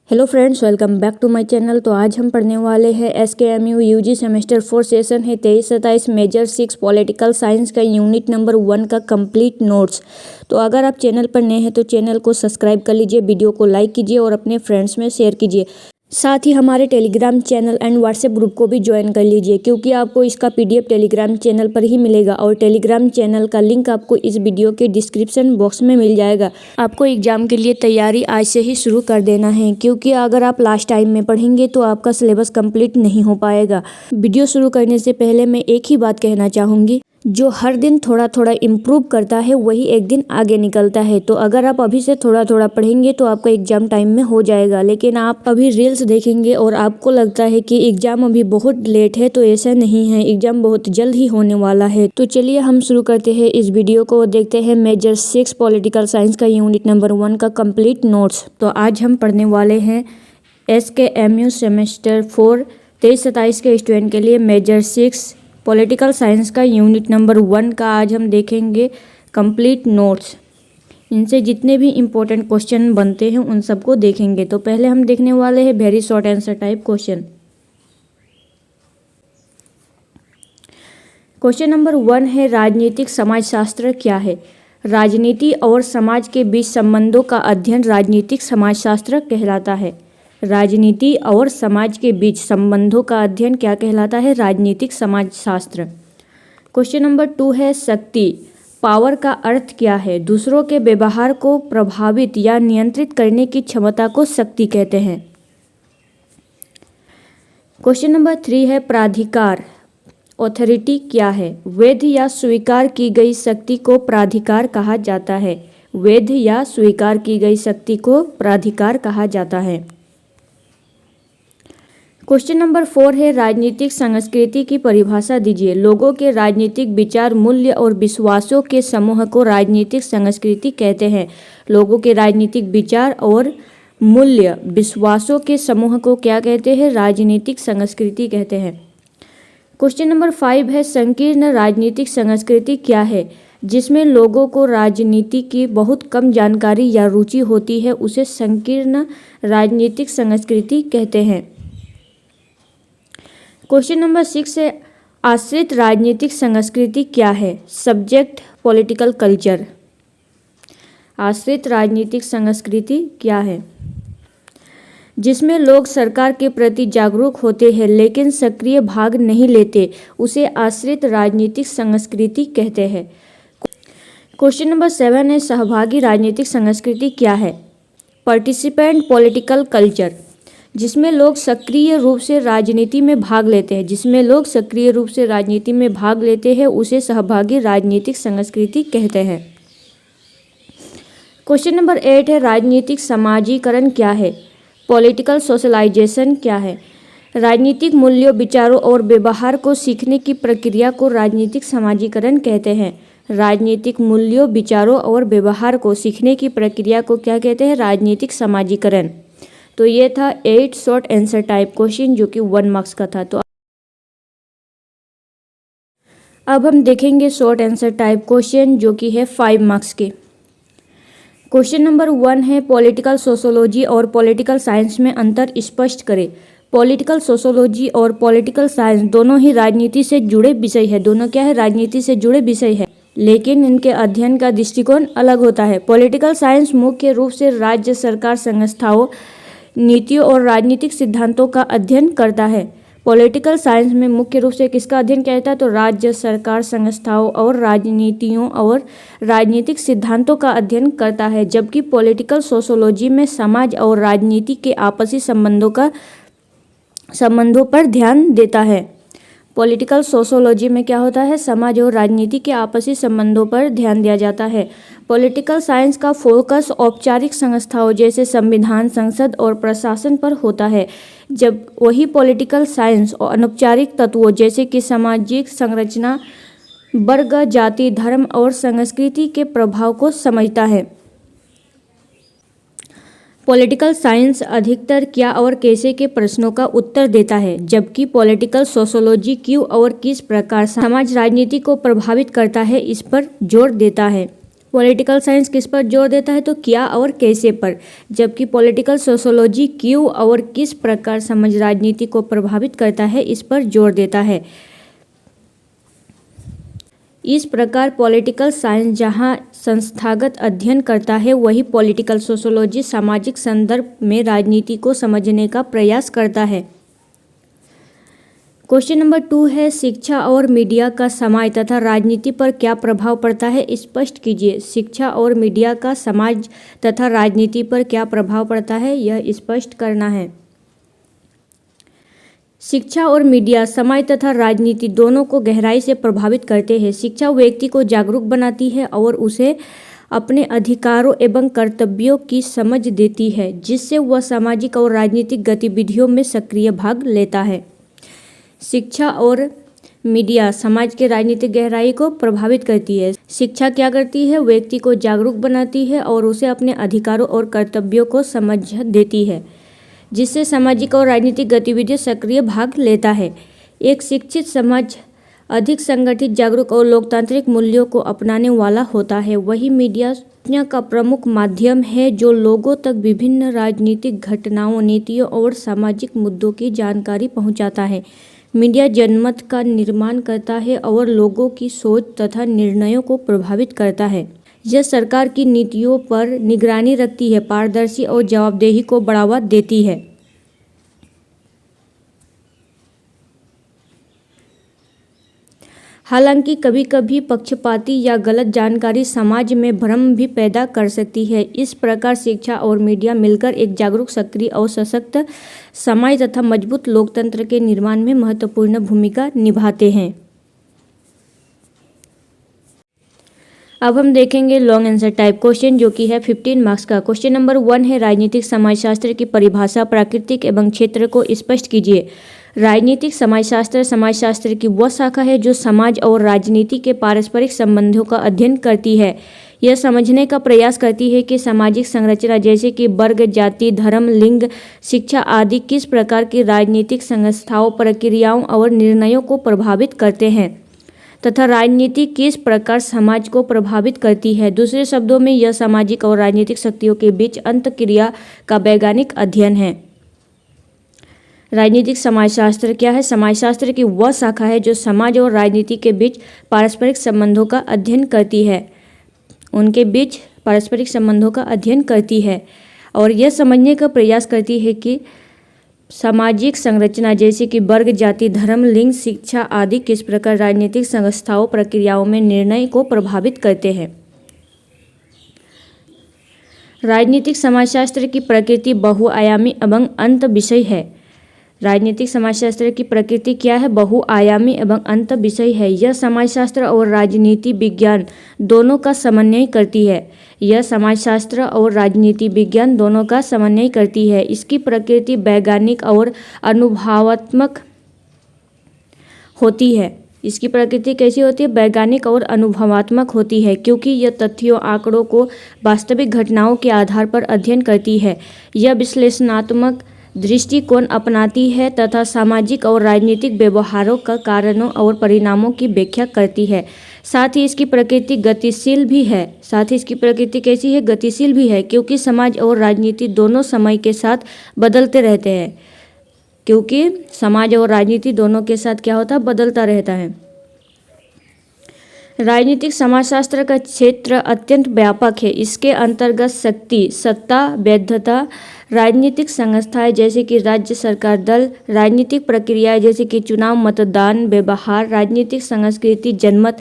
Hello friends, welcome back to my channel. तो आज हम पढ़ने वाले हैं SKMU यूजी सेमेस्टर 4 सेशन है 23-27 मेजर 6 पॉलिटिकल साइंस का यूनिट नंबर 1 का कंप्लीट नोट्स। तो अगर आप चैनल पर नए हैं तो चैनल को सब्सक्राइब कर लीजिए, वीडियो को लाइक कीजिए और अपने फ्रेंड्स में शेयर कीजिए। साथ ही हमारे Telegram channel and WhatsApp group को भी ज्वाइन कर लीजिए, क्योंकि आपको इसका PDF टेलीग्राम चैनल पर ही मिलेगा और टेलीग्राम चैनल का लिंक आपको इस वीडियो के डिस्क्रिप्शन बॉक्स में मिल जाएगा। आपको एग्जाम के लिए तैयारी आज से ही शुरू कर देना है, क्योंकि अगर आप लास्ट टाइम में पढ़ेंगे तो आपका सिलेबस कंप्लीट नहीं हो पाएगा। वीडियो शुरू करने से पहले मैं एक ही बात कहना चाहूँगी, जो हर दिन थोड़ा थोड़ा इम्प्रूव करता है वही एक दिन आगे निकलता है। तो अगर आप अभी से थोड़ा थोड़ा पढ़ेंगे तो आपका एग्जाम टाइम में हो जाएगा। लेकिन आप अभी रील्स देखेंगे और आपको लगता है कि एग्जाम अभी बहुत लेट है, तो ऐसा नहीं है, एग्जाम बहुत जल्द ही होने वाला है। तो चलिए हम शुरू करते हैं इस वीडियो को, देखते हैं मेजर 6 पॉलिटिकल साइंस का यूनिट नंबर 1 का कंप्लीट नोट्स। तो आज हम पढ़ने वाले हैं SKMU सेमेस्टर 4 23-27 के स्टूडेंट के लिए मेजर 6 पॉलिटिकल साइंस का यूनिट नंबर 1 का आज हम देखेंगे कंप्लीट नोट्स। इनसे जितने भी इम्पोर्टेंट क्वेश्चन बनते हैं उन सबको देखेंगे। तो पहले हम देखने वाले हैं very short answer type question. Question number 1 है, राजनीतिक समाजशास्त्र क्या है? राजनीति और समाज के बीच संबंधों का अध्ययन राजनीतिक समाजशास्त्र कहलाता है। राजनीति और समाज के बीच संबंधों का अध्ययन क्या कहलाता है? राजनीतिक समाजशास्त्र। क्वेश्चन नंबर 2 है, शक्ति पावर का अर्थ क्या है? दूसरों के व्यवहार को प्रभावित या नियंत्रित करने की क्षमता को शक्ति कहते हैं। क्वेश्चन नंबर 3 है, प्राधिकार ऑथोरिटी क्या है? वैध या स्वीकार की गई शक्ति को प्राधिकार कहा जाता है। वैध या स्वीकार की गई शक्ति को प्राधिकार कहा जाता है। क्वेश्चन नंबर 4 है, राजनीतिक संस्कृति की परिभाषा दीजिए। लोगों के राजनीतिक विचार, मूल्य और विश्वासों के समूह को राजनीतिक संस्कृति कहते हैं। लोगों के राजनीतिक विचार और मूल्य, विश्वासों के समूह को क्या कहते हैं? राजनीतिक संस्कृति कहते हैं। क्वेश्चन नंबर 5 है, संकीर्ण राजनीतिक संस्कृति क्या है? जिसमें लोगों को राजनीति की बहुत कम जानकारी या रुचि होती है, उसे संकीर्ण राजनीतिक संस्कृति कहते हैं। क्वेश्चन नंबर 6 है, आश्रित राजनीतिक संस्कृति क्या है? Subject political culture. आश्रित राजनीतिक संस्कृति क्या है? जिसमें लोग सरकार के प्रति जागरूक होते हैं लेकिन सक्रिय भाग नहीं लेते, उसे आश्रित राजनीतिक संस्कृति कहते हैं। क्वेश्चन नंबर 7 है, सहभागी राजनीतिक संस्कृति क्या है? Participant political culture. जिसमें लोग सक्रिय रूप से राजनीति में भाग लेते हैं, जिसमें लोग सक्रिय रूप से राजनीति में भाग लेते हैं, उसे सहभागी राजनीतिक संस्कृति कहते हैं। क्वेश्चन नंबर 8 है, राजनीतिक समाजीकरण क्या है? पॉलिटिकल सोशलाइजेशन क्या है? राजनीतिक मूल्यों, विचारों और व्यवहार को सीखने की प्रक्रिया को राजनीतिक समाजीकरण कहते हैं। राजनीतिक मूल्यों, विचारों और व्यवहार को सीखने की प्रक्रिया को क्या कहते हैं? राजनीतिक समाजीकरण। तो ये था 8 शॉर्ट आंसर टाइप क्वेश्चन, जो कि 1 मार्क्स का था। तो अब हम देखेंगे शॉर्ट आंसर टाइप क्वेश्चन, जो कि है 5 मार्क्स के। क्वेश्चन नंबर 1 है, पॉलिटिकल सोशोलॉजी और पॉलिटिकल साइंस में अंतर स्पष्ट करें। पॉलिटिकल सोशोलॉजी और पॉलिटिकल साइंस दोनों ही राजनीति से जुड़े विषय है। दोनों क्या है? राजनीति से जुड़े विषय है, लेकिन इनके अध्ययन का दृष्टिकोण अलग होता है। पॉलिटिकल साइंस मुख्य रूप से राज्य सरकार, संस्थाओं, नीतियों और राजनीतिक सिद्धांतों का अध्ययन करता है। पॉलिटिकल साइंस में मुख्य रूप से किसका अध्ययन किया जाता है? तो राज्य सरकार, संस्थाओं और राजनीतियों और राजनीतिक सिद्धांतों का अध्ययन करता है। जबकि पॉलिटिकल सोशोलॉजी में समाज और राजनीति के आपसी संबंधों पर ध्यान देता है। पॉलिटिकल सोशोलॉजी में क्या होता है? समाज और राजनीति के आपसी संबंधों पर ध्यान दिया जाता है। पॉलिटिकल साइंस का फोकस औपचारिक संस्थाओं जैसे संविधान, संसद और प्रशासन पर होता है, जब वही पॉलिटिकल साइंस और अनौपचारिक तत्वों जैसे कि सामाजिक संरचना, वर्ग, जाति, धर्म और संस्कृति के प्रभाव को समझता है। पॉलिटिकल साइंस अधिकतर क्या और कैसे के प्रश्नों का उत्तर देता है, जबकि पॉलिटिकल सोशोलॉजी क्यों और किस प्रकार समाज राजनीति को प्रभावित करता है, इस पर जोर देता है। पॉलिटिकल साइंस किस पर जोर देता है, तो क्या और कैसे पर, जबकि पॉलिटिकल सोशोलॉजी क्यों और किस प्रकार समझ राजनीति को प्रभावित करता है इस पर जोर देता है। इस प्रकार पॉलिटिकल साइंस जहां संस्थागत अध्ययन करता है, वही पॉलिटिकल सोशोलॉजी सामाजिक संदर्भ में राजनीति को समझने का प्रयास करता है। क्वेश्चन नंबर 2 है, शिक्षा और मीडिया का समाज तथा राजनीति पर क्या प्रभाव पड़ता है, स्पष्ट कीजिए। शिक्षा और मीडिया का समाज तथा राजनीति पर क्या प्रभाव पड़ता है, यह स्पष्ट करना है। शिक्षा और मीडिया समाज तथा राजनीति दोनों को गहराई से प्रभावित करते हैं। शिक्षा व्यक्ति को जागरूक बनाती है और उसे अपने अधिकारों एवं कर्तव्यों की समझ देती है, जिससे वह सामाजिक और राजनीतिक गतिविधियों में सक्रिय भाग लेता है। शिक्षा और मीडिया समाज के राजनीतिक गहराई को प्रभावित करती है। शिक्षा क्या करती है, व्यक्ति को जागरूक बनाती है और उसे अपने अधिकारों और कर्तव्यों को समझ देती है, जिससे सामाजिक और राजनीतिक गतिविधियों सक्रिय भाग लेता है। एक शिक्षित समाज अधिक संगठित, जागरूक और लोकतांत्रिक मूल्यों को अपनाने वाला होता है। वही मीडिया सूचना का प्रमुख माध्यम है जो लोगों तक विभिन्न राजनीतिक घटनाओं, नीतियों और सामाजिक मुद्दों की जानकारी पहुंचाता है। मीडिया जनमत का निर्माण करता है और लोगों की सोच तथा निर्णयों को प्रभावित करता है। यह सरकार की नीतियों पर निगरानी रखती है, पारदर्शी और जवाबदेही को बढ़ावा देती है। हालांकि कभी कभी पक्षपाती या गलत जानकारी समाज में भ्रम भी पैदा कर सकती है। इस प्रकार शिक्षा और मीडिया मिलकर एक जागरूक, सक्रिय और सशक्त समाज तथा मजबूत लोकतंत्र के निर्माण में महत्वपूर्ण भूमिका निभाते हैं। अब हम देखेंगे लॉन्ग आंसर टाइप क्वेश्चन, जो कि है 15 मार्क्स का। क्वेश्चन नंबर 1 है, राजनीतिक समाजशास्त्र की परिभाषा, प्राकृतिक एवं क्षेत्र को स्पष्ट कीजिए। राजनीतिक समाजशास्त्र की वह शाखा है जो समाज और राजनीति के पारस्परिक संबंधों का अध्ययन करती है। यह समझने का प्रयास करती है कि सामाजिक संरचना जैसे कि वर्ग, जाति, धर्म, लिंग, शिक्षा आदि किस प्रकार की राजनीतिक संस्थाओं, प्रक्रियाओं और निर्णयों को प्रभावित करते हैं तथा राजनीति किस प्रकार समाज को प्रभावित करती है। दूसरे शब्दों में, यह सामाजिक और राजनीतिक शक्तियों के बीच अंतःक्रिया का वैज्ञानिक अध्ययन है। राजनीतिक समाजशास्त्र क्या है? समाजशास्त्र की वह शाखा है जो समाज और राजनीति के बीच पारस्परिक संबंधों का अध्ययन करती है, उनके बीच पारस्परिक संबंधों का अध्ययन करती है और यह समझने का प्रयास करती है कि सामाजिक संरचना जैसे कि वर्ग, जाति, धर्म, लिंग, शिक्षा आदि किस प्रकार राजनीतिक संस्थाओं, प्रक्रियाओं में निर्णय को प्रभावित करते हैं। राजनीतिक समाजशास्त्र की प्रकृति बहुआयामी एवं अंत विषय है। राजनीतिक समाजशास्त्र की प्रकृति क्या है? बहुआयामी एवं अंत विषय है। यह समाजशास्त्र और राजनीति विज्ञान दोनों का समन्वय करती है। यह समाजशास्त्र और राजनीति विज्ञान दोनों का समन्वय करती है। इसकी प्रकृति वैज्ञानिक और अनुभवात्मक होती है। इसकी प्रकृति कैसी होती है? वैज्ञानिक और अनुभवात्मक होती है, क्योंकि यह तथ्यों, आंकड़ों को वास्तविक घटनाओं के आधार पर अध्ययन करती है। यह विश्लेषणात्मक दृष्टिकोण अपनाती है तथा सामाजिक और राजनीतिक व्यवहारों का कारणों और परिणामों की व्याख्या करती है। साथ ही इसकी प्रकृति गतिशील भी है। साथ ही इसकी प्रकृति कैसी है? गतिशील भी है, क्योंकि समाज और राजनीति दोनों समय के साथ बदलते रहते हैं। क्योंकि समाज और राजनीति दोनों के साथ क्या होता है? बदलता रहता है। राजनीतिक समाजशास्त्र का क्षेत्र अत्यंत व्यापक है। इसके अंतर्गत शक्ति, सत्ता, वैधता, राजनीतिक संस्थाएं जैसे कि राज्य सरकार, दल, राजनीतिक प्रक्रियाएं जैसे कि चुनाव, मतदान, व्यवहार, राजनीतिक संस्कृति, जनमत,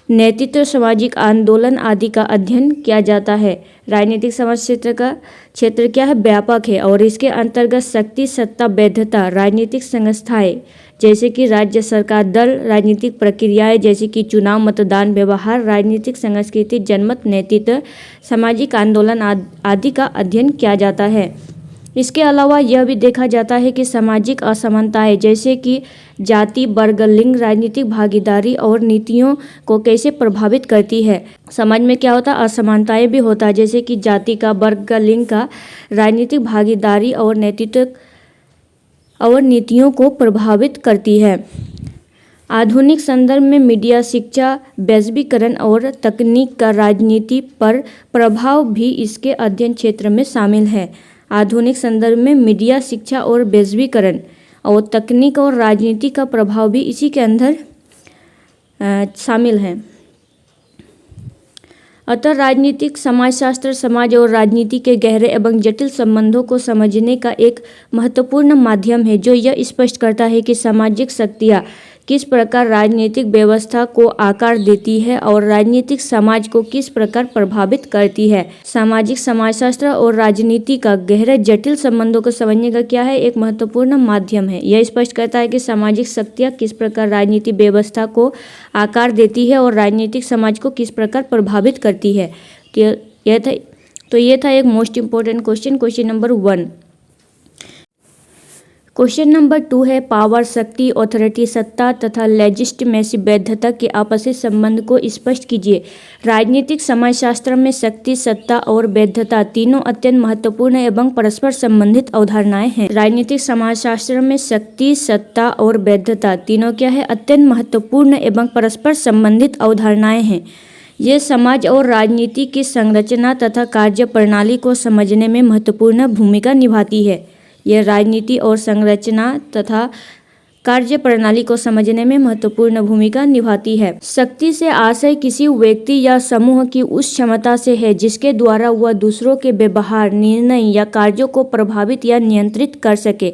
नेतृत्व, सामाजिक आंदोलन आदि का अध्ययन किया जाता है। राजनीतिक समाजशास्त्र का क्षेत्र क्या है? व्यापक है और इसके अंतर्गत शक्ति, सत्ता, वैधता, राजनीतिक संस्थाएं जैसे कि राज्य सरकार, दल, राजनीतिक प्रक्रियाएं जैसे कि चुनाव, मतदान, व्यवहार, राजनीतिक संस्कृति, जनमत, नेतृत्व, सामाजिक आंदोलन आदि का अध्ययन किया जाता है। इसके अलावा यह भी देखा जाता है कि सामाजिक असमानताएं जैसे कि जाति, वर्ग, लिंग, राजनीतिक भागीदारी और नीतियों को कैसे प्रभावित करती है। समाज में क्या होता है? असमानताएं भी होता है, जैसे कि जाति का, वर्ग का, लिंग का, राजनीतिक भागीदारी और नेतृत्व और नीतियों को प्रभावित करती है। आधुनिक संदर्भ में मीडिया, शिक्षा, वैश्वीकरण और तकनीक का राजनीति पर प्रभाव भी इसके अध्ययन क्षेत्र में शामिल है। आधुनिक संदर्भ में मीडिया, शिक्षा और वैश्वीकरण और तकनीक और राजनीति का प्रभाव भी इसी के अंदर शामिल है। अतः राजनीतिक समाजशास्त्र समाज और राजनीति के गहरे एवं जटिल संबंधों को समझने का एक महत्वपूर्ण माध्यम है, जो यह स्पष्ट करता है कि सामाजिक शक्तियाँ किस प्रकार राजनीतिक व्यवस्था को आकार देती है और राजनीतिक समाज को किस प्रकार प्रभावित करती है। सामाजिक समाजशास्त्र और राजनीति का गहरे जटिल संबंधों को समझने का क्या है, एक महत्वपूर्ण माध्यम है। यह स्पष्ट करता है कि सामाजिक शक्तियाँ किस प्रकार राजनीतिक व्यवस्था को आकार देती है और राजनीतिक समाज को किस प्रकार प्रभावित करती है। तो यह था एक most important question number 1। Question number 2 है पावर, शक्ति, ऑथोरिटी, सत्ता तथा लेजिटिमेसी, वैधता के आपसी संबंध को स्पष्ट कीजिए। राजनीतिक समाजशास्त्र में शक्ति, सत्ता और वैधता तीनों अत्यंत महत्वपूर्ण एवं परस्पर संबंधित अवधारणाएं हैं। राजनीतिक समाजशास्त्र में शक्ति, सत्ता और वैधता तीनों क्या है, अत्यंत महत्वपूर्ण एवं परस्पर संबंधित अवधारणाएं हैं। ये समाज और राजनीति की संरचना तथा कार्य प्रणाली को समझने में महत्वपूर्ण भूमिका निभाती है। यह राजनीति और संरचना तथा कार्य प्रणाली को समझने में महत्वपूर्ण भूमिका निभाती है। शक्ति से आशय किसी व्यक्ति या समूह की उस क्षमता से है जिसके द्वारा वह दूसरों के व्यवहार, निर्णय या कार्यों को प्रभावित या नियंत्रित कर सके,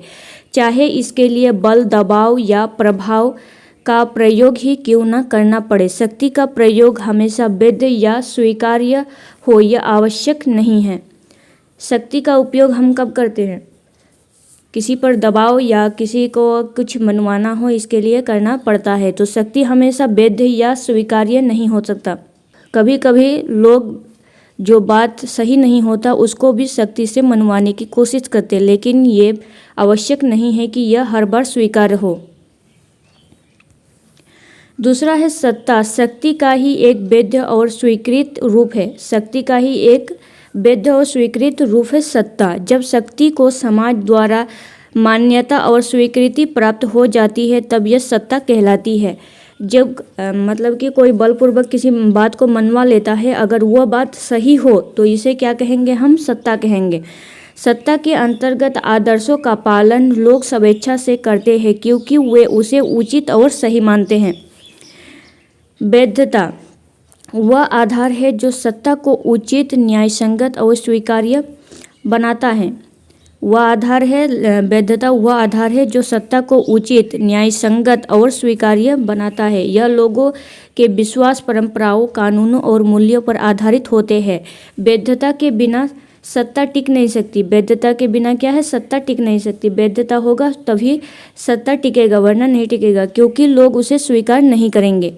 चाहे इसके लिए बल, दबाव या प्रभाव का प्रयोग ही क्यों न करना पड़े। शक्ति का प्रयोग हमेशा वैध या स्वीकार्य हो यह आवश्यक नहीं है। शक्ति का उपयोग हम कब करते हैं, किसी पर दबाव या किसी को कुछ मनवाना हो, इसके लिए करना पड़ता है। तो शक्ति हमेशा वैध या स्वीकार्य नहीं हो सकता। कभी कभी लोग जो बात सही नहीं होता उसको भी शक्ति से मनवाने की कोशिश करते, लेकिन ये आवश्यक नहीं है कि यह हर बार स्वीकार्य हो। दूसरा है सत्ता। शक्ति का ही एक वैध और स्वीकृत रूप है। शक्ति का ही एक वैध और स्वीकृत रूप है सत्ता। जब शक्ति को समाज द्वारा मान्यता और स्वीकृति प्राप्त हो जाती है तब यह सत्ता कहलाती है। जब मतलब कि कोई बलपूर्वक किसी बात को मनवा लेता है, अगर वह बात सही हो तो इसे क्या कहेंगे, हम सत्ता कहेंगे। सत्ता के अंतर्गत आदर्शों का पालन लोग स्वेच्छा से करते हैं क्योंकि वे उसे उचित और सही मानते हैं। वैधता वह आधार है जो सत्ता को उचित, न्यायसंगत और स्वीकार्य बनाता है। वैधता वह आधार है जो सत्ता को उचित, न्यायसंगत और स्वीकार्य बनाता है। यह लोगों के विश्वास, परंपराओं, कानूनों और मूल्यों पर आधारित होते हैं। वैधता के बिना सत्ता टिक नहीं सकती। वैधता के बिना क्या है, सत्ता टिक नहीं सकती। वैधता होगा तभी सत्ता टिकेगा, वरना नहीं टिकेगा, क्योंकि लोग उसे स्वीकार नहीं करेंगे।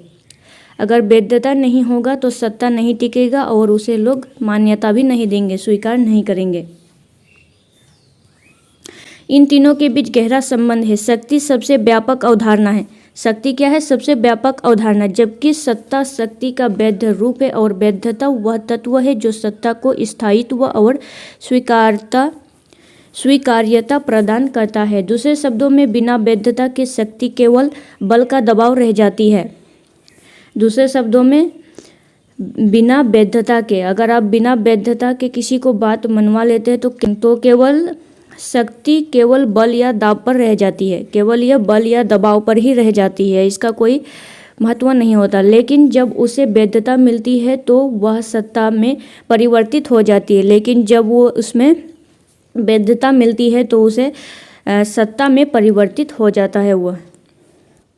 अगर वैधता नहीं होगा तो सत्ता नहीं टिकेगा और उसे लोग मान्यता भी नहीं देंगे, स्वीकार नहीं करेंगे। इन तीनों के बीच गहरा संबंध है। शक्ति सबसे व्यापक अवधारणा है। शक्ति क्या है, सबसे व्यापक अवधारणा, जबकि सत्ता शक्ति का वैध रूप है और वैधता वह तत्व है जो सत्ता को स्थायित्व और स्वीकार्यता प्रदान करता है। दूसरे शब्दों में बिना वैधता के शक्ति केवल बल का दबाव रह जाती है। दूसरे शब्दों में बिना वैधता के, अगर आप बिना वैधता के किसी को बात मनवा लेते हैं तो केवल शक्ति केवल बल या दाब पर रह जाती है, केवल यह बल या दबाव पर ही रह जाती है, इसका कोई महत्व नहीं होता। लेकिन जब उसे वैधता मिलती है तो वह सत्ता में परिवर्तित हो जाती है। लेकिन जब वो उसमें वैधता मिलती है तो उसे सत्ता में परिवर्तित हो जाता है। वह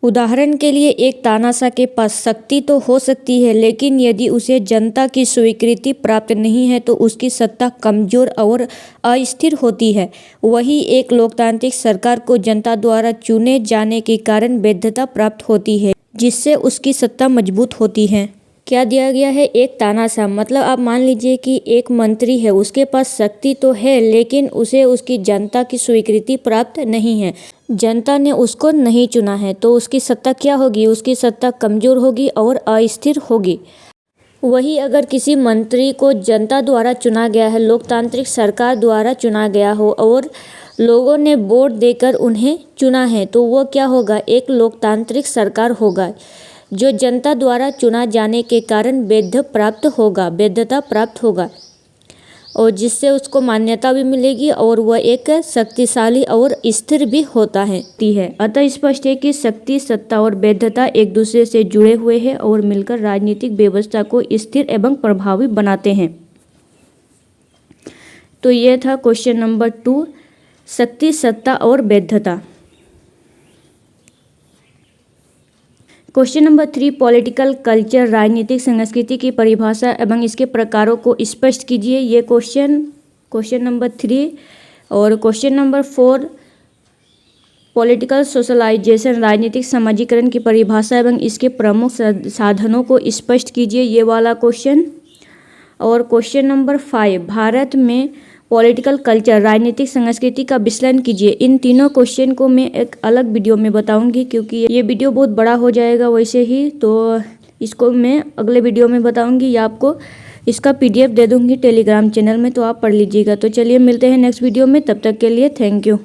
उदाहरण के लिए एक तानाशाह के पास शक्ति तो हो सकती है, लेकिन यदि उसे जनता की स्वीकृति प्राप्त नहीं है तो उसकी सत्ता कमजोर और अस्थिर होती है। वही एक लोकतांत्रिक सरकार को जनता द्वारा चुने जाने के कारण वैधता प्राप्त होती है, जिससे उसकी सत्ता मजबूत होती है। क्या दिया गया है, एक तानाशाह, मतलब आप मान लीजिए कि एक मंत्री है, उसके पास शक्ति तो है लेकिन उसे उसकी जनता की स्वीकृति प्राप्त नहीं है, जनता ने उसको नहीं चुना है, तो उसकी सत्ता क्या होगी, उसकी सत्ता कमजोर होगी और अस्थिर होगी। वही अगर किसी मंत्री को जनता द्वारा चुना गया है, लोकतांत्रिक सरकार द्वारा चुना गया हो और लोगों ने वोट देकर उन्हें चुना है, तो वो क्या होगा, एक लोकतांत्रिक सरकार होगा जो जनता द्वारा चुना जाने के कारण वैधता प्राप्त होगा और जिससे उसको मान्यता भी मिलेगी और वह एक शक्तिशाली और स्थिर भी होता है। अतः स्पष्ट है कि शक्ति, सत्ता और वैधता एक दूसरे से जुड़े हुए हैं और मिलकर राजनीतिक व्यवस्था को स्थिर एवं प्रभावी बनाते हैं। तो यह था क्वेश्चन नंबर 2, शक्ति, सत्ता और वैधता। क्वेश्चन नंबर 3, पॉलिटिकल कल्चर, राजनीतिक संस्कृति की परिभाषा एवं इसके प्रकारों को स्पष्ट कीजिए। ये क्वेश्चन नंबर 3। और क्वेश्चन नंबर 4, पॉलिटिकल सोशलाइजेशन, राजनीतिक समाजीकरण की परिभाषा एवं इसके प्रमुख साधनों को स्पष्ट कीजिए, ये वाला क्वेश्चन। और क्वेश्चन नंबर 5, भारत में पॉलिटिकल कल्चर, राजनीतिक संस्कृति का विश्लेषण कीजिए। इन तीनों क्वेश्चन को मैं एक अलग वीडियो में बताऊंगी क्योंकि ये वीडियो बहुत बड़ा हो जाएगा वैसे ही, तो इसको मैं अगले वीडियो में बताऊंगी या आपको इसका PDF दे दूंगी टेलीग्राम चैनल में, तो आप पढ़ लीजिएगा। तो चलिए मिलते हैं नेक्स्ट वीडियो में, तब तक के लिए थैंक यू।